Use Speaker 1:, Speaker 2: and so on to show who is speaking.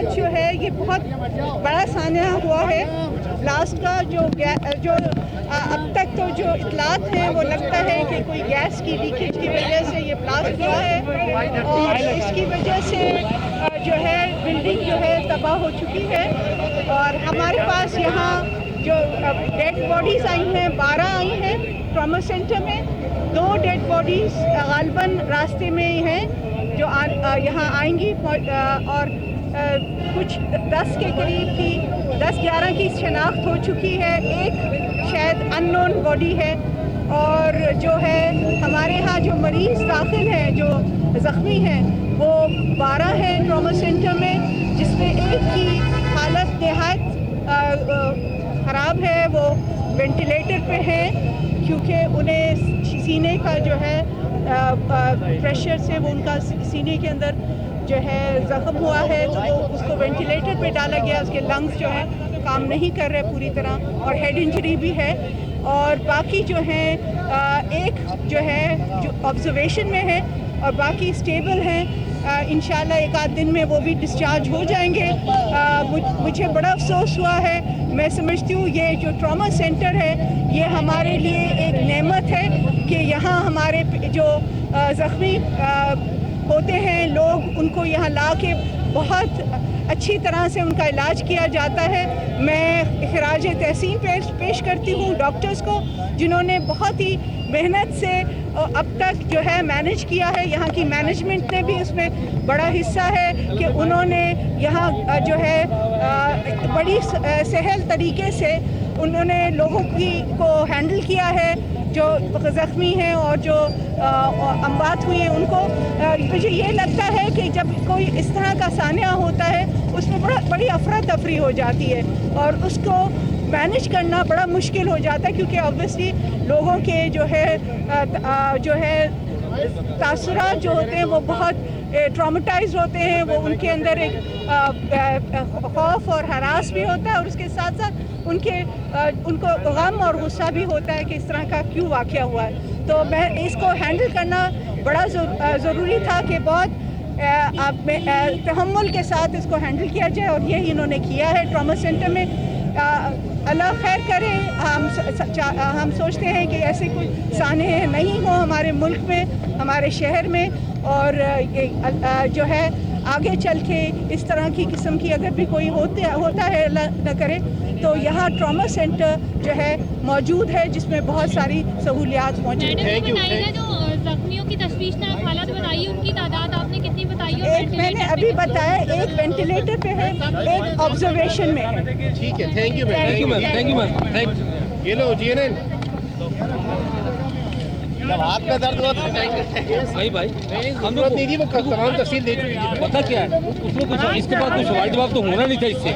Speaker 1: آج جو ہے یہ بہت بڑا سانحہ ہوا ہے بلاسٹ کا. جو اب تک تو جو اطلاعات ہیں وہ لگتا ہے کہ کوئی گیس کی لیکیج کی وجہ سے یہ بلاسٹ ہوا ہے اور اس کی وجہ سے جو ہے بلڈنگ جو ہے تباہ ہو چکی ہے. اور ہمارے پاس یہاں جو ڈیڈ باڈیز آئی ہیں 12 آئی ہیں ٹراما سینٹر میں. 2 ڈیڈ باڈیز غالباً راستے میں ہی ہیں جو یہاں آئیں گی اور کچھ 10 کے قریب کی 10-11 کی شناخت ہو چکی ہے. ایک شاید ان نون باڈی ہے. اور جو ہے ہمارے ہاں جو مریض داخل ہیں جو زخمی ہیں وہ 12 ہیں ٹراما سینٹر میں جس میں ایک کی حالت نہایت خراب ہے. وہ وینٹیلیٹر پہ ہیں کیونکہ انہیں سینے کا جو ہے پریشر سے وہ ان کا سینے کے اندر جو ہے زخم ہوا ہے تو وہ اس کو وینٹیلیٹر پہ ڈالا گیا. اس کے لنگس جو ہے کام نہیں کر رہے پوری طرح اور ہیڈ انجری بھی ہے. اور باقی جو ہیں ایک جو ہے جو آبزرویشن میں ہے اور باقی اسٹیبل ہیں. انشاءاللہ ایک آدھ دن میں وہ بھی ڈسچارج ہو جائیں گے. مجھے بڑا افسوس ہوا ہے. میں سمجھتی ہوں یہ جو ٹراما سینٹر ہے یہ ہمارے لیے ایک نعمت ہے کہ یہاں ہمارے جو زخمی ہوتے ہیں لوگ ان کو یہاں لا کے بہت اچھی طرح سے ان کا علاج کیا جاتا ہے. میں خراج تحسین پیش کرتی ہوں ڈاکٹرز کو جنہوں نے بہت ہی محنت سے اب تک جو ہے مینیج کیا ہے. یہاں کی مینجمنٹ نے بھی اس میں بڑا حصہ ہے کہ انہوں نے یہاں جو ہے بڑی سہل طریقے سے انہوں نے لوگوں کو ہینڈل کیا ہے جو زخمی ہیں اور جو اموات ہوئی ہیں ان کو. مجھے یہ لگتا ہے کہ جب کوئی اس طرح کا سانحہ ہوتا ہے اس میں بڑی افراتفری ہو جاتی ہے اور اس کو مینیج کرنا بڑا مشکل ہو جاتا ہے کیونکہ آبویسلی لوگوں کے جو ہے تاثرات جو ہوتے ہیں وہ بہت ٹراماٹائز ہوتے ہیں. وہ ان کے اندر ایک خوف اور ہراس بھی ہوتا ہے اور اس کے ساتھ ساتھ ان کو غم اور غصہ بھی ہوتا ہے کہ اس طرح کا کیوں واقعہ ہوا ہے. تو میں اس کو ہینڈل کرنا بڑا ضروری تھا کہ بہت تحمل کے ساتھ اس کو ہینڈل کیا جائے اور یہی انہوں نے کیا ہے ٹراما سینٹر میں. اللہ خیر کرے. ہم سوچتے ہیں کہ ایسے کوئی سانحے نہیں ہوں ہمارے ملک میں ہمارے شہر میں اور جو ہے آگے چل کے اس طرح کی قسم کی اگر بھی کوئی ہوتا ہے اللہ نہ کرے تو یہاں ٹراما سینٹر جو ہے موجود ہے جس میں بہت ساری سہولیات موجود ہیں.
Speaker 2: زخمیوں کی تشویشناک حالت بتائی ان کی تعداد آپ نے کتنی بتائی؟
Speaker 1: ایک میں نے ابھی بتایا ایک وینٹیلیٹر پہ ہے ایک آبزرویشن میں ہے.
Speaker 3: ٹھیک ہے تھینک یو میم. یہ لو جی این جب ہاتھ میں درد ہوا بھائی ہم ضرورت نہیں تھی وہ تمام تفصیل دے چکی.
Speaker 4: پتہ کیا ہے اس میں کچھ اس کے بعد کچھ سوال جواب تو ہونا نہیں تھا اس سے.